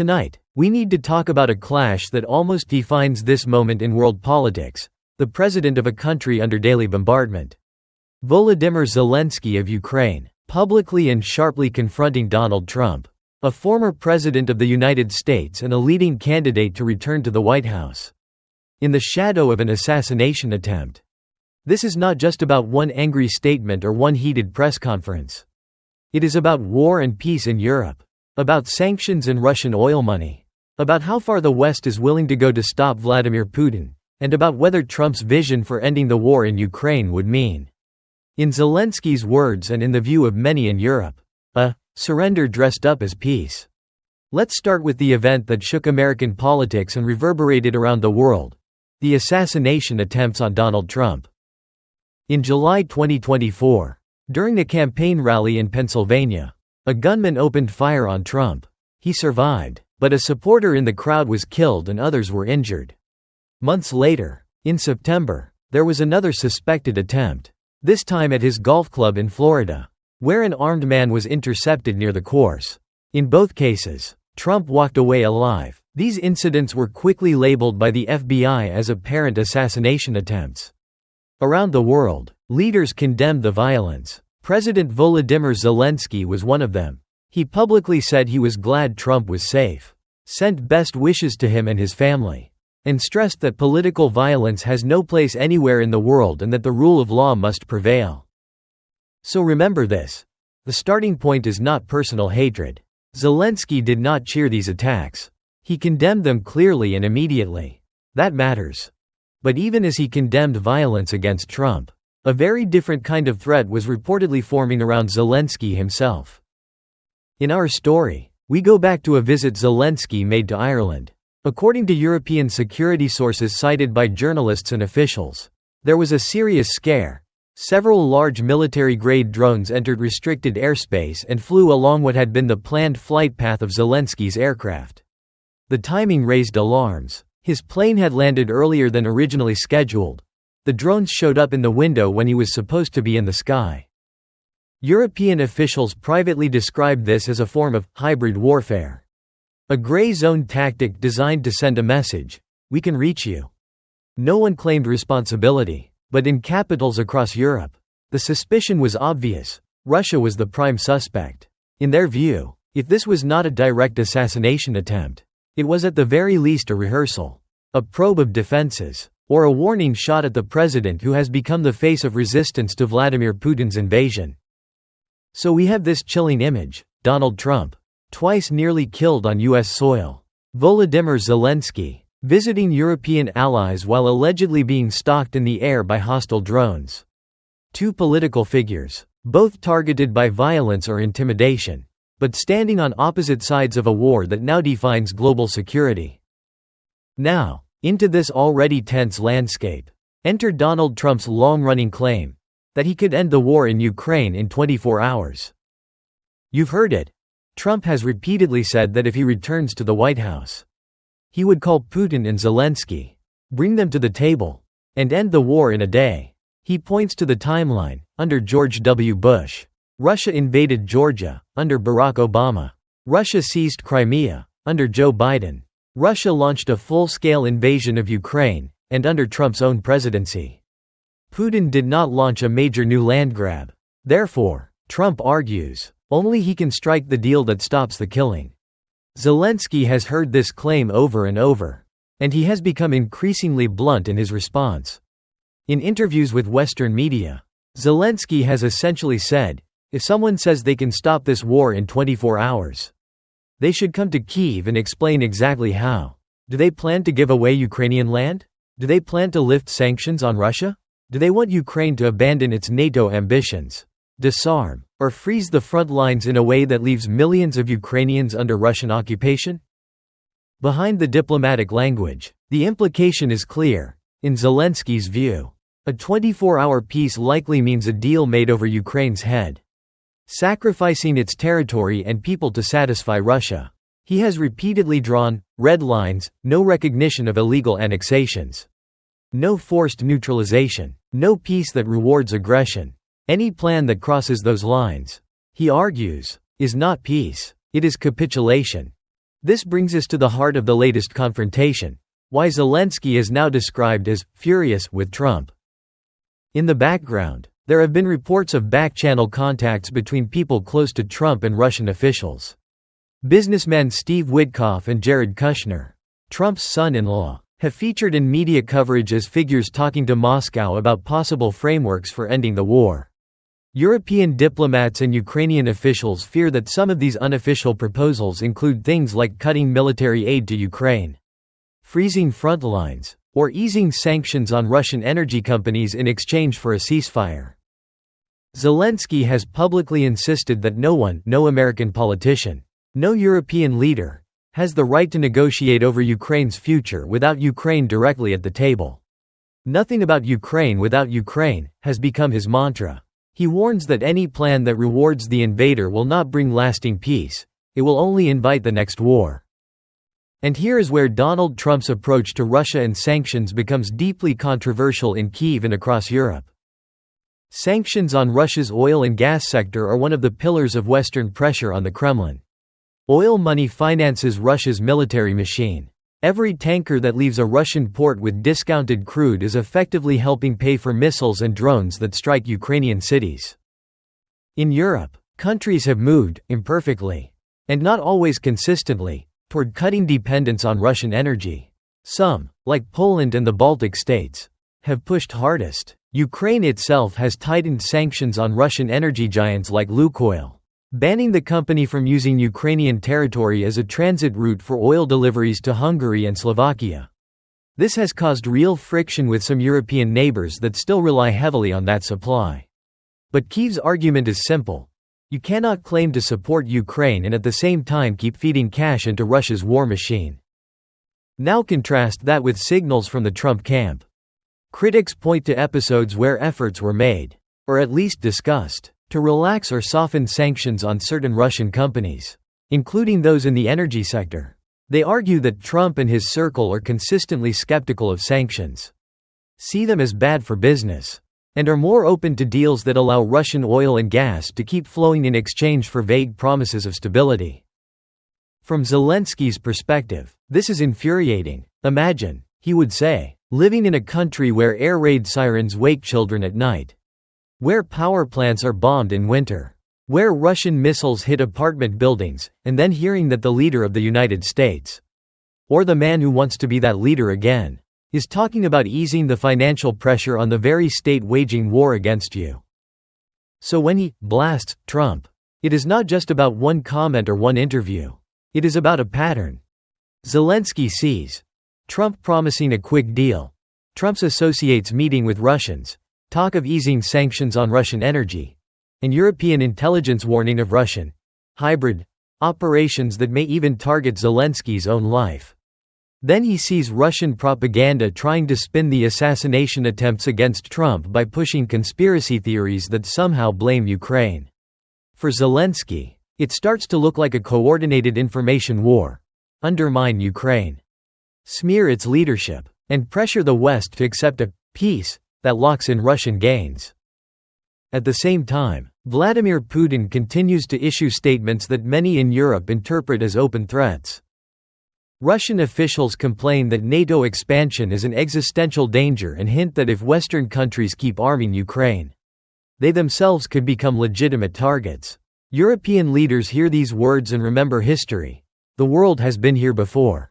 Tonight, we need to talk about a clash that almost defines this moment in world politics: the president of a country under daily bombardment. Volodymyr Zelenskyy of Ukraine, publicly and sharply confronting Donald Trump, a former president of the United States and a leading candidate to return to the White House, in the shadow of an assassination attempt. This is not just about one angry statement or one heated press conference. It is about war and peace in Europe, about sanctions and Russian oil money, about how far the West is willing to go to stop Vladimir Putin, and about whether Trump's vision for ending the war in Ukraine would mean, in Zelenskyy's words and in the view of many in Europe, a surrender dressed up as peace. Let's start with the event that shook American politics and reverberated around the world: the assassination attempts on Donald Trump. In July 2024, during a campaign rally in Pennsylvania, a gunman opened fire on Trump. He survived, but a supporter in the crowd was killed and others were injured. Months later, in September, there was another suspected attempt, this time at his golf club in Florida, where an armed man was intercepted near the course. In both cases, Trump walked away alive. These incidents were quickly labeled by the FBI as apparent assassination attempts. Around the world, leaders condemned the violence. President Volodymyr Zelenskyy was one of them. He publicly said he was glad Trump was safe, sent best wishes to him and his family, and stressed that political violence has no place anywhere in the world and that the rule of law must prevail. So remember this: the starting point is not personal hatred. Zelenskyy did not cheer these attacks. He condemned them clearly and immediately. That matters. But even as he condemned violence against Trump, a very different kind of threat was reportedly forming around Zelenskyy himself. In our story, we go back to a visit Zelenskyy made to Ireland. According to European security sources cited by journalists and officials, there was a serious scare. Several large military-grade drones entered restricted airspace and flew along what had been the planned flight path of Zelenskyy's aircraft. The timing raised alarms. His plane had landed earlier than originally scheduled. The drones showed up in the window when he was supposed to be in the sky. European officials privately described this as a form of hybrid warfare, a gray zone tactic designed to send a message: we can reach you. No one claimed responsibility, but in capitals across Europe, the suspicion was obvious. Russia was the prime suspect. In their view, if this was not a direct assassination attempt, it was at the very least a rehearsal, a probe of defenses, or a warning shot at the president who has become the face of resistance to Vladimir Putin's invasion. So we have this chilling image: Donald Trump, twice nearly killed on U.S. soil; Volodymyr Zelenskyy, visiting European allies while allegedly being stalked in the air by hostile drones. Two political figures, both targeted by violence or intimidation, but standing on opposite sides of a war that now defines global security. Now, into this already tense landscape, enter Donald Trump's long-running claim that he could end the war in Ukraine in 24 hours. You've heard it. Trump has repeatedly said that if he returns to the White House, he would call Putin and Zelenskyy, bring them to the table, and end the war in a day. He points to the timeline: under George W. Bush, Russia invaded Georgia; under Barack Obama, Russia seized Crimea; under Joe Biden, Russia launched a full-scale invasion of Ukraine; and under Trump's own presidency, Putin did not launch a major new land grab. Therefore, Trump argues, only he can strike the deal that stops the killing. Zelenskyy has heard this claim over and over, and he has become increasingly blunt in his response. In interviews with Western media, Zelenskyy has essentially said, if someone says they can stop this war in 24 hours, they should come to Kyiv and explain exactly how. Do they plan to give away Ukrainian land? Do they plan to lift sanctions on Russia? Do they want Ukraine to abandon its NATO ambitions, disarm, or freeze the front lines in a way that leaves millions of Ukrainians under Russian occupation? Behind the diplomatic language, the implication is clear. In Zelenskyy's view, a 24-hour peace likely means a deal made over Ukraine's head, sacrificing its territory and people to satisfy Russia. He has repeatedly drawn red lines: no recognition of illegal annexations, no forced neutralization, no peace that rewards aggression. Any plan that crosses those lines, he argues, is not peace, it is capitulation. This brings us to the heart of the latest confrontation: why Zelenskyy is now described as furious with Trump. In the background, there have been reports of back-channel contacts between people close to Trump and Russian officials. Businessmen Steve Witkoff and Jared Kushner, Trump's son-in-law, have featured in media coverage as figures talking to Moscow about possible frameworks for ending the war. European diplomats and Ukrainian officials fear that some of these unofficial proposals include things like cutting military aid to Ukraine, freezing front lines, or easing sanctions on Russian energy companies in exchange for a ceasefire. Zelenskyy has publicly insisted that no American politician, no European leader, has the right to negotiate over Ukraine's future without Ukraine directly at the table. Nothing about Ukraine without Ukraine has become his mantra. He warns that any plan that rewards the invader will not bring lasting peace, it will only invite the next war. And here is where Donald Trump's approach to Russia and sanctions becomes deeply controversial in Kyiv and across Europe. Sanctions on Russia's oil and gas sector are one of the pillars of Western pressure on the Kremlin. Oil money finances Russia's military machine. Every tanker that leaves a Russian port with discounted crude is effectively helping pay for missiles and drones that strike Ukrainian cities. In Europe, countries have moved, imperfectly, and not always consistently, toward cutting dependence on Russian energy. Some, like Poland and the Baltic states, have pushed hardest. Ukraine itself has tightened sanctions on Russian energy giants like Lukoil, banning the company from using Ukrainian territory as a transit route for oil deliveries to Hungary and Slovakia. This has caused real friction with some European neighbors that still rely heavily on that supply. But Kyiv's argument is simple: you cannot claim to support Ukraine and at the same time keep feeding cash into Russia's war machine. Now contrast that with signals from the Trump camp. Critics point to episodes where efforts were made, or at least discussed, to relax or soften sanctions on certain Russian companies, including those in the energy sector. They argue that Trump and his circle are consistently skeptical of sanctions, see them as bad for business, and are more open to deals that allow Russian oil and gas to keep flowing in exchange for vague promises of stability. From Zelenskyy's perspective, this is infuriating. Imagine, he would say, living in a country where air raid sirens wake children at night, where power plants are bombed in winter, where Russian missiles hit apartment buildings, and then hearing that the leader of the United States, or the man who wants to be that leader again, is talking about easing the financial pressure on the very state waging war against you. So when he blasts Trump, it is not just about one comment or one interview. It is about a pattern. Zelenskyy sees Trump promising a quick deal, Trump's associates meeting with Russians, talk of easing sanctions on Russian energy, and European intelligence warning of Russian hybrid operations that may even target Zelenskyy's own life. Then he sees Russian propaganda trying to spin the assassination attempts against Trump by pushing conspiracy theories that somehow blame Ukraine. For Zelenskyy, it starts to look like a coordinated information war. Undermine Ukraine, smear its leadership, and pressure the West to accept a peace that locks in Russian gains. At the same time, Vladimir Putin continues to issue statements that many in Europe interpret as open threats. Russian officials complain that NATO expansion is an existential danger and hint that if Western countries keep arming Ukraine, they themselves could become legitimate targets. European leaders hear these words and remember history. The world has been here before,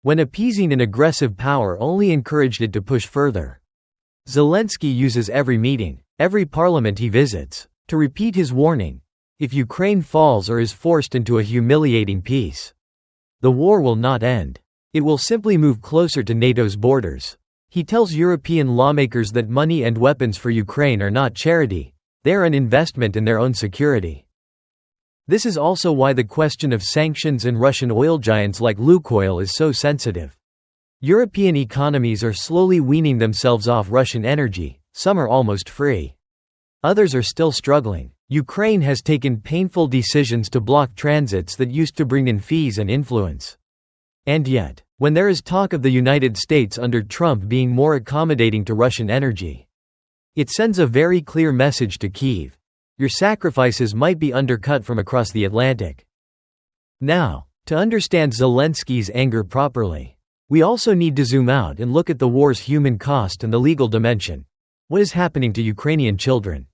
when appeasing an aggressive power only encouraged it to push further. Zelenskyy uses every meeting, every parliament he visits, to repeat his warning: if Ukraine falls or is forced into a humiliating peace, the war will not end. It will simply move closer to NATO's borders. He tells European lawmakers that money and weapons for Ukraine are not charity, they are an investment in their own security. This is also why the question of sanctions and Russian oil giants like Lukoil is so sensitive. European economies are slowly weaning themselves off Russian energy, some are almost free. Others are still struggling. Ukraine has taken painful decisions to block transits that used to bring in fees and influence. And yet, when there is talk of the United States under Trump being more accommodating to Russian energy, it sends a very clear message to Kyiv: your sacrifices might be undercut from across the Atlantic. Now, To understand Zelensky's anger properly, we also need to zoom out and look at the war's human cost and the legal dimension. What is happening to Ukrainian children?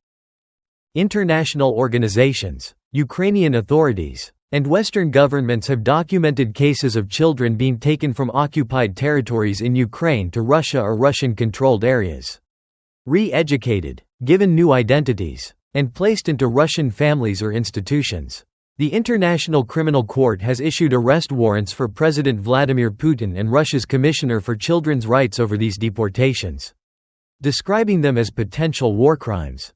International organizations, Ukrainian authorities, and Western governments have documented cases of children being taken from occupied territories in Ukraine to Russia or Russian-controlled areas. Re-educated, given new identities, and placed into Russian families or institutions. The International Criminal Court has issued arrest warrants for President Vladimir Putin and Russia's Commissioner for Children's Rights over these deportations, describing them as potential war crimes.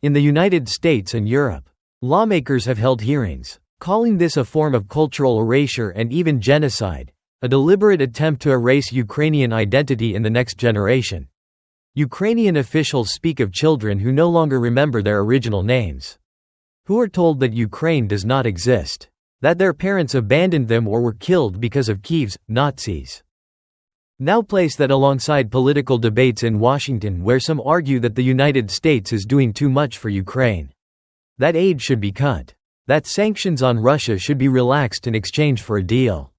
In the United States and Europe, lawmakers have held hearings, calling this a form of cultural erasure and even genocide, a deliberate attempt to erase Ukrainian identity in the next generation. Ukrainian officials speak of children who no longer remember their original names, who are told that Ukraine does not exist, that their parents abandoned them or were killed because of Kiev's Nazis. Now place that alongside political debates in Washington where some argue that the United States is doing too much for Ukraine, that aid should be cut, that sanctions on Russia should be relaxed in exchange for a deal.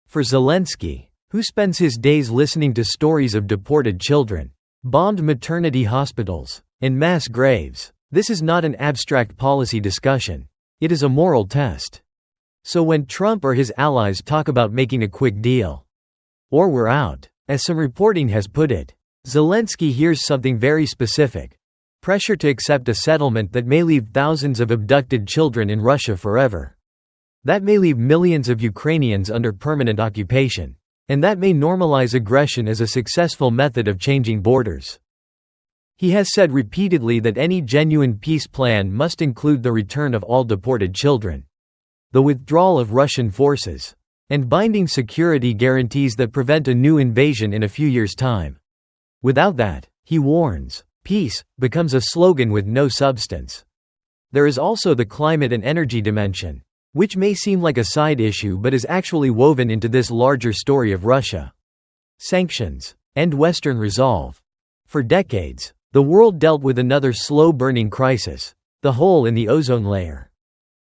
For Zelenskyy, who spends his days listening to stories of deported children, bombed maternity hospitals, and mass graves, this is not an abstract policy discussion. It is a moral test. So when Trump or his allies talk about making a quick deal, or we're out, as some reporting has put it, Zelenskyy hears something very specific: pressure to accept a settlement that may leave thousands of abducted children in Russia forever. That may leave millions of Ukrainians under permanent occupation. And that may normalize aggression as a successful method of changing borders. He has said repeatedly that any genuine peace plan must include the return of all deported children, the withdrawal of Russian forces, and binding security guarantees that prevent a new invasion in a few years' time. Without that, he warns, peace becomes a slogan with no substance. There is also the climate and energy dimension, which may seem like a side issue but is actually woven into this larger story of Russia. Sanctions and Western resolve. For decades, the world dealt with another slow-burning crisis, the hole in the ozone layer.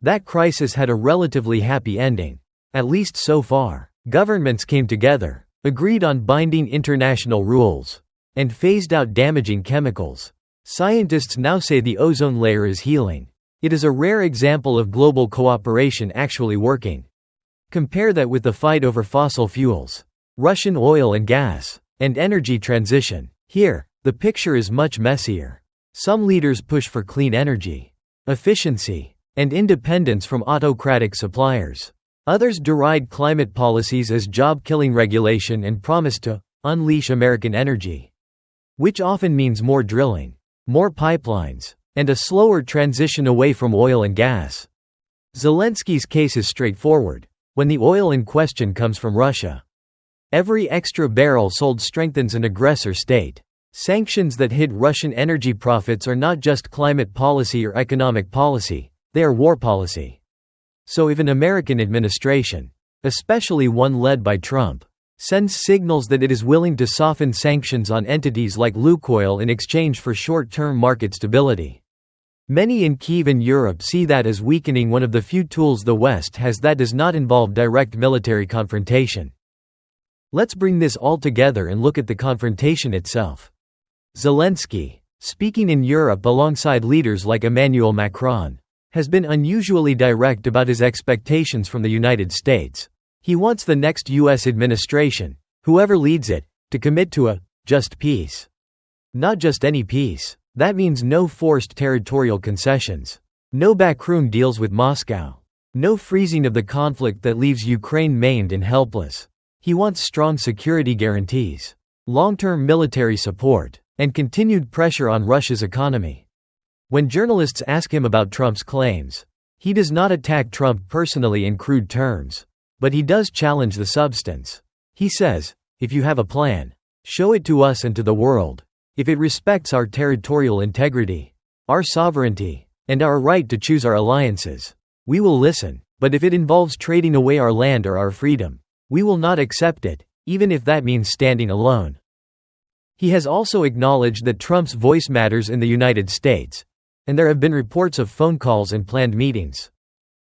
That crisis had a relatively happy ending, at least so far. Governments came together, agreed on binding international rules, and phased out damaging chemicals. Scientists now say the ozone layer is healing. It is a rare example of global cooperation actually working. Compare that with the fight over fossil fuels, Russian oil and gas, and energy transition. Here, the picture is much messier. Some leaders push for clean energy, efficiency, and independence from autocratic suppliers. Others deride climate policies as job-killing regulation and promise to unleash American energy, which often means more drilling, more pipelines, and a slower transition away from oil and gas. Zelenskyy's case is straightforward. When the oil in question comes from Russia, every extra barrel sold strengthens an aggressor state. Sanctions that hit Russian energy profits are not just climate policy or economic policy, they are war policy. So if an American administration, especially one led by Trump, sends signals that it is willing to soften sanctions on entities like Lukoil in exchange for short-term market stability, many in Kyiv and Europe see that as weakening one of the few tools the West has that does not involve direct military confrontation. Let's bring this all together and look at the confrontation itself. Zelenskyy, speaking in Europe alongside leaders like Emmanuel Macron, has been unusually direct about his expectations from the United States. He wants the next U.S. administration, whoever leads it, to commit to a just peace. Not just any peace. That means no forced territorial concessions, no backroom deals with Moscow, no freezing of the conflict that leaves Ukraine maimed and helpless. He wants strong security guarantees, long-term military support, and continued pressure on Russia's economy. When journalists ask him about Trump's claims, he does not attack Trump personally in crude terms, but he does challenge the substance. He says, if you have a plan, show it to us and to the world. If it respects our territorial integrity, our sovereignty, and our right to choose our alliances, we will listen, but if it involves trading away our land or our freedom, we will not accept it, even if that means standing alone. He has also acknowledged that Trump's voice matters in the United States, and there have been reports of phone calls and planned meetings.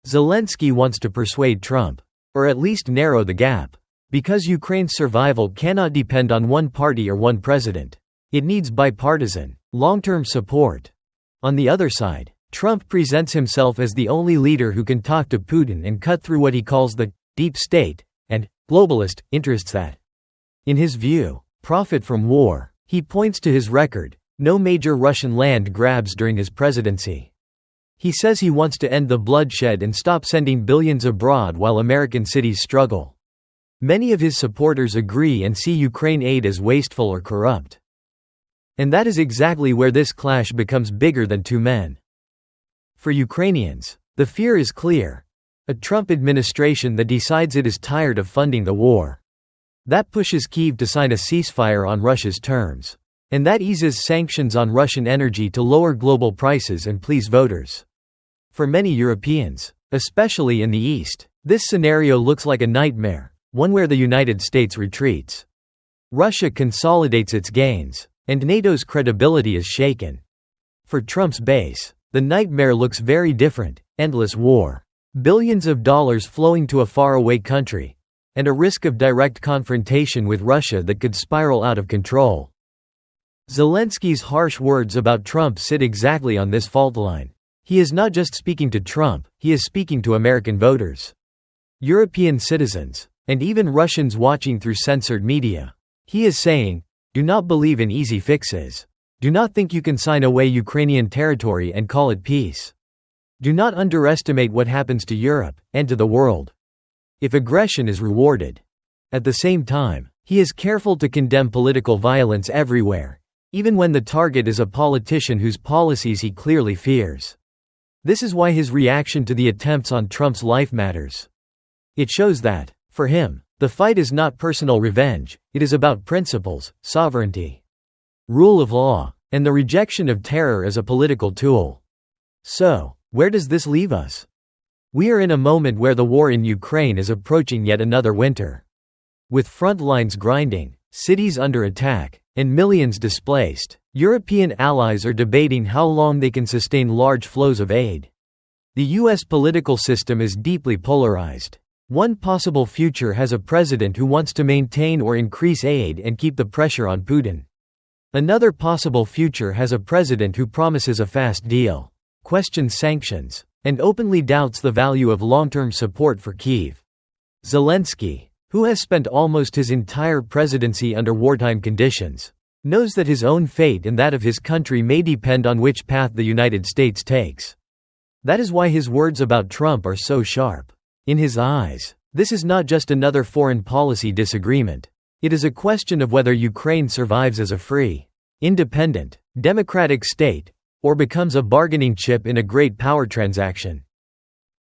Zelenskyy wants to persuade Trump, or at least narrow the gap. Because Ukraine's survival cannot depend on one party or one president. It needs bipartisan, long-term support. On the other side, Trump presents himself as the only leader who can talk to Putin and cut through what he calls the deep state and globalist interests that, in his view, profit from war. He points to his record: no major Russian land grabs during his presidency. He says he wants to end the bloodshed and stop sending billions abroad while American cities struggle. Many of his supporters agree and see Ukraine aid as wasteful or corrupt. And that is exactly where this clash becomes bigger than two men. For Ukrainians, the fear is clear: a Trump administration that decides it is tired of funding the war. That pushes Kyiv to sign a ceasefire on Russia's terms. And that eases sanctions on Russian energy to lower global prices and please voters. For many Europeans, especially in the East, this scenario looks like a nightmare, one where the United States retreats. Russia consolidates its gains, and NATO's credibility is shaken. For Trump's base, the nightmare looks very different: endless war, billions of dollars flowing to a faraway country, and a risk of direct confrontation with Russia that could spiral out of control. Zelensky's harsh words about Trump sit exactly on this fault line. He is not just speaking to Trump, he is speaking to American voters, European citizens, and even Russians watching through censored media. He is saying, do not believe in easy fixes. Do not think you can sign away Ukrainian territory and call it peace. Do not underestimate what happens to Europe, and to the world, if aggression is rewarded. At the same time, he is careful to condemn political violence everywhere, even when the target is a politician whose policies he clearly fears. This is why his reaction to the attempts on Trump's life matters. It shows that, for him, the fight is not personal revenge, it is about principles, sovereignty, rule of law, and the rejection of terror as a political tool. So, where does this leave us? We are in a moment where the war in Ukraine is approaching yet another winter. With front lines grinding, cities under attack, and millions displaced, European allies are debating how long they can sustain large flows of aid. The US political system is deeply polarized. One possible future has a president who wants to maintain or increase aid and keep the pressure on Putin. Another possible future has a president who promises a fast deal, questions sanctions, and openly doubts the value of long-term support for Kyiv. Zelenskyy, who has spent almost his entire presidency under wartime conditions, knows that his own fate and that of his country may depend on which path the United States takes. That is why his words about Trump are so sharp. In his eyes, this is not just another foreign policy disagreement. It is a question of whether Ukraine survives as a free, independent, democratic state, or becomes a bargaining chip in a great power transaction.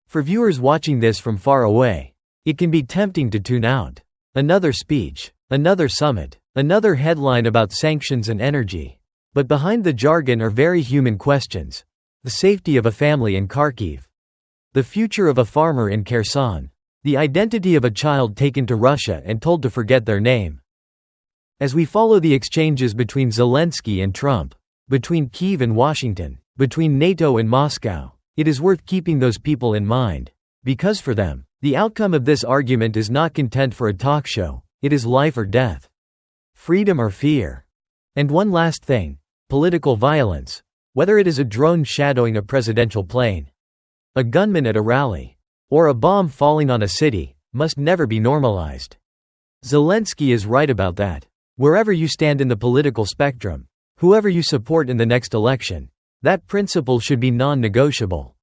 For viewers watching this from far away, it can be tempting to tune out. Another speech, another summit, another headline about sanctions and energy. But behind the jargon are very human questions: the safety of a family in Kharkiv, the future of a farmer in Kherson, the identity of a child taken to Russia and told to forget their name. As we follow the exchanges between Zelenskyy and Trump, between Kyiv and Washington, between NATO and Moscow, it is worth keeping those people in mind, because for them, the outcome of this argument is not content for a talk show, it is life or death, freedom or fear. And one last thing: political violence, whether it is a drone shadowing a presidential plane, a gunman at a rally, or a bomb falling on a city, must never be normalized. Zelenskyy is right about that. Wherever you stand in the political spectrum, whoever you support in the next election, that principle should be non-negotiable.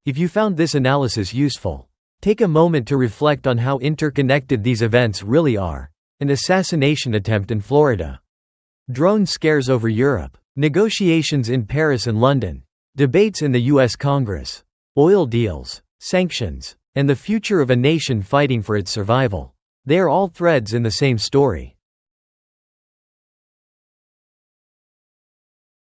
If you found this analysis useful, take a moment to reflect on how interconnected these events really are. An assassination attempt in Florida, drone scares over Europe, negotiations in Paris and London, debates in the US Congress, oil deals, sanctions, and the future of a nation fighting for its survival. They are all threads in the same story.